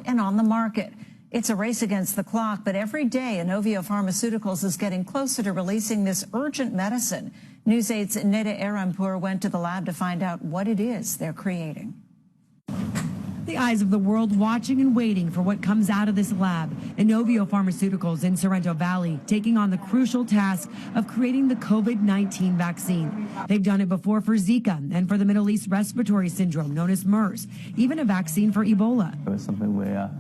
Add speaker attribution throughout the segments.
Speaker 1: out and on the market. It's a race against the clock, but every day, Inovio Pharmaceuticals is getting closer to releasing this urgent medicine. News 8's Neda Arampur went to the lab to find out what it is they're creating.
Speaker 2: The eyes of the world watching and waiting for what comes out of this lab. Inovio Pharmaceuticals in Sorrento Valley taking on the crucial task of creating the COVID-19 vaccine. They've done it before for Zika and for the Middle East respiratory syndrome known as MERS, even a vaccine for Ebola.
Speaker 3: It's something we're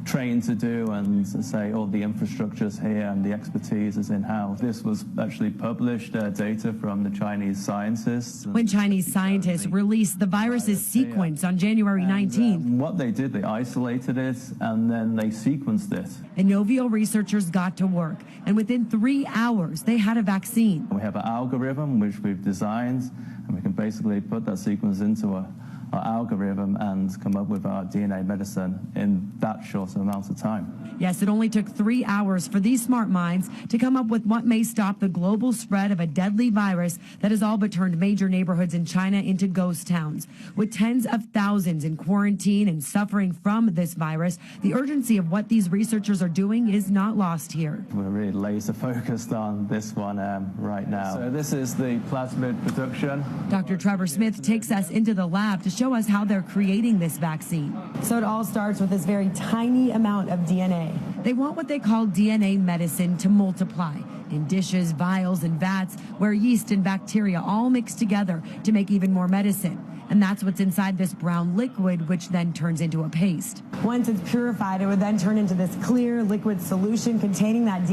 Speaker 3: trained to do, and say all the infrastructure's here and the expertise is in-house. This was actually published data from the Chinese scientists.
Speaker 2: When Chinese scientists released the virus's sequence on January 19th.
Speaker 3: What they did, they isolated it and then they sequenced it.
Speaker 2: Inovio researchers got to work, and within 3 hours they had a vaccine.
Speaker 3: We have an algorithm which we've designed, and we can basically put that sequence into our algorithm and come up with our DNA medicine in that short amount of time.
Speaker 2: Yes, it only took 3 hours for these smart minds to come up with what may stop the global spread of a deadly virus that has all but turned major neighborhoods in China into ghost towns. With tens of thousands in quarantine and suffering from this virus, the urgency of what these researchers are doing is not lost here.
Speaker 3: We're really laser focused on this one right now. So this is the plasmid production.
Speaker 2: Dr. Trevor Smith takes us into the lab to show us how they're creating this vaccine. So it all starts with this very tiny amount of DNA. They want what they call DNA medicine to multiply in dishes, vials, and vats where yeast and bacteria all mix together to make even more medicine. And that's what's inside this brown liquid, which then turns into a paste. Once it's purified, it would then turn into this clear liquid solution containing that DNA.